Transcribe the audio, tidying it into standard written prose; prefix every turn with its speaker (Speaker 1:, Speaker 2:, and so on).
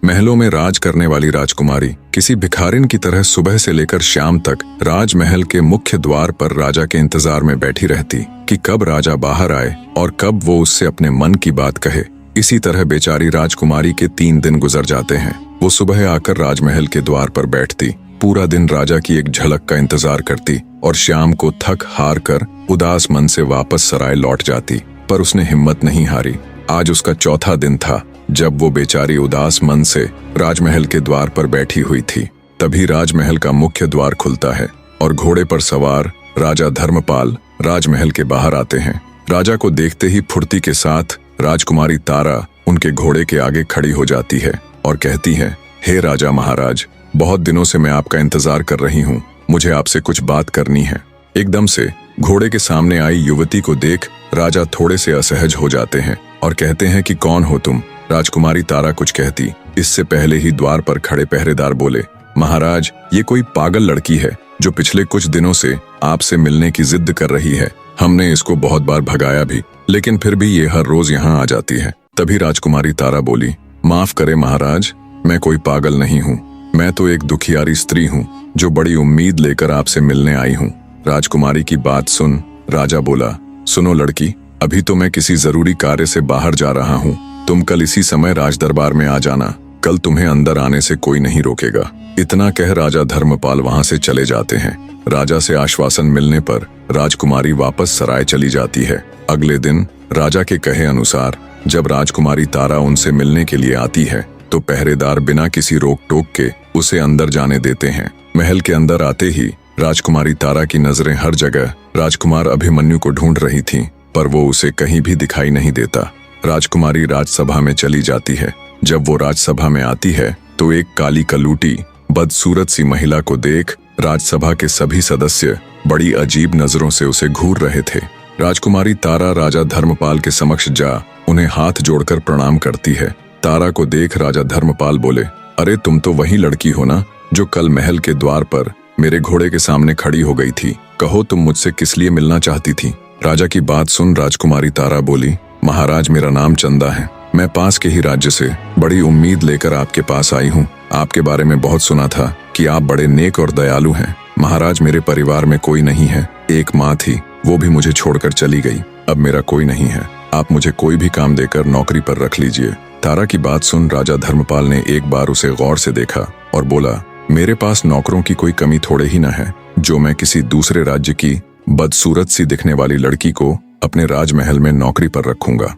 Speaker 1: महलों में राज करने वाली राजकुमारी किसी भिखारिन की तरह सुबह से लेकर शाम तक राजमहल के मुख्य द्वार पर राजा के इंतजार में बैठी रहती कि कब राजा बाहर आए और कब वो उससे अपने मन की बात कहे। इसी तरह बेचारी राजकुमारी के 3 दिन गुजर जाते हैं। वो सुबह आकर राजमहल के द्वार पर बैठती, पूरा दिन राजा की एक झलक का इंतजार करती और शाम को थक हार कर उदास मन से वापस सराय लौट जाती। पर उसने हिम्मत नहीं हारी। आज उसका चौथा दिन था जब वो बेचारी उदास मन से राजमहल के द्वार पर बैठी हुई थी। तभी राजमहल का मुख्य द्वार खुलता है और घोड़े पर सवार राजा धर्मपाल राजमहल के बाहर आते हैं। राजा को देखते ही फुर्ती के साथ राजकुमारी तारा उनके घोड़े के आगे खड़ी हो जाती है और कहती है, हे राजा महाराज, बहुत दिनों से मैं आपका इंतजार कर रही हूँ। मुझे आपसे कुछ बात करनी है। एकदम से घोड़े के सामने आई युवती को देख राजा थोड़े से असहज हो जाते हैं और कहते हैं कि कौन हो तुम? राजकुमारी तारा कुछ कहती, इससे पहले ही द्वार पर खड़े पहरेदार बोले, महाराज, ये कोई पागल लड़की है जो पिछले कुछ दिनों से आपसे मिलने की जिद कर रही है। हमने इसको बहुत बार भगाया भी, लेकिन फिर भी ये हर रोज यहाँ आ जाती है। तभी राजकुमारी तारा बोली, माफ करे महाराज, मैं कोई पागल नहीं हूँ। मैं तो एक दुखियारी स्त्री हूँ जो बड़ी उम्मीद लेकर आपसे मिलने आई हूँ। राजकुमारी की बात सुन राजा बोला, सुनो लड़की, अभी तो मैं किसी जरूरी कार्य से बाहर जा रहा हूँ। तुम कल इसी समय राजदरबार में आ जाना। कल तुम्हें अंदर आने से कोई नहीं रोकेगा। इतना कह राजा धर्मपाल वहां से चले जाते हैं। राजा से आश्वासन मिलने पर राजकुमारी वापस सराय चली जाती है। अगले दिन राजा के कहे अनुसार जब राजकुमारी तारा उनसे मिलने के लिए आती है तो पहरेदार बिना किसी रोक टोक के उसे अंदर जाने देते हैं। महल के अंदर आते ही राजकुमारी तारा की नजरें हर जगह राजकुमार अभिमन्यु को ढूंढ रही थीं, पर वो उसे कहीं भी दिखाई नहीं देता। राजकुमारी राजसभा में चली जाती है। जब वो राजसभा में आती है तो एक काली कलूटी बदसूरत सी महिला को देख राजसभा के सभी सदस्य बड़ी अजीब नजरों से उसे घूर रहे थे। राजकुमारी तारा राजा धर्मपाल के समक्ष जा उन्हें हाथ जोड़कर प्रणाम करती है। तारा को देख राजा धर्मपाल बोले, अरे तुम तो वही लड़की हो ना जो कल महल के द्वार पर मेरे घोड़े के सामने खड़ी हो गई थी। कहो तुम मुझसे किस लिए मिलना चाहती थी? राजा की बात सुन राजकुमारी तारा बोली, महाराज, मेरा नाम चंदा है। मैं पास के ही राज्य से बड़ी उम्मीद लेकर आपके पास आई हूँ। आपके बारे में बहुत सुना था कि आप बड़े नेक और दयालु हैं। महाराज, मेरे परिवार में कोई नहीं है। एक माँ थी, वो भी मुझे छोड़कर चली गई। अब मेरा कोई नहीं है। आप मुझे कोई भी काम देकर नौकरी पर रख लीजिए। तारा की बात सुन राजा धर्मपाल ने एक बार उसे गौर से देखा और बोला, मेरे पास नौकरों की कोई कमी थोड़े ही न है जो मैं किसी दूसरे राज्य की बदसूरत सी दिखने वाली लड़की को अपने राजमहल में नौकरी पर रखूंगा।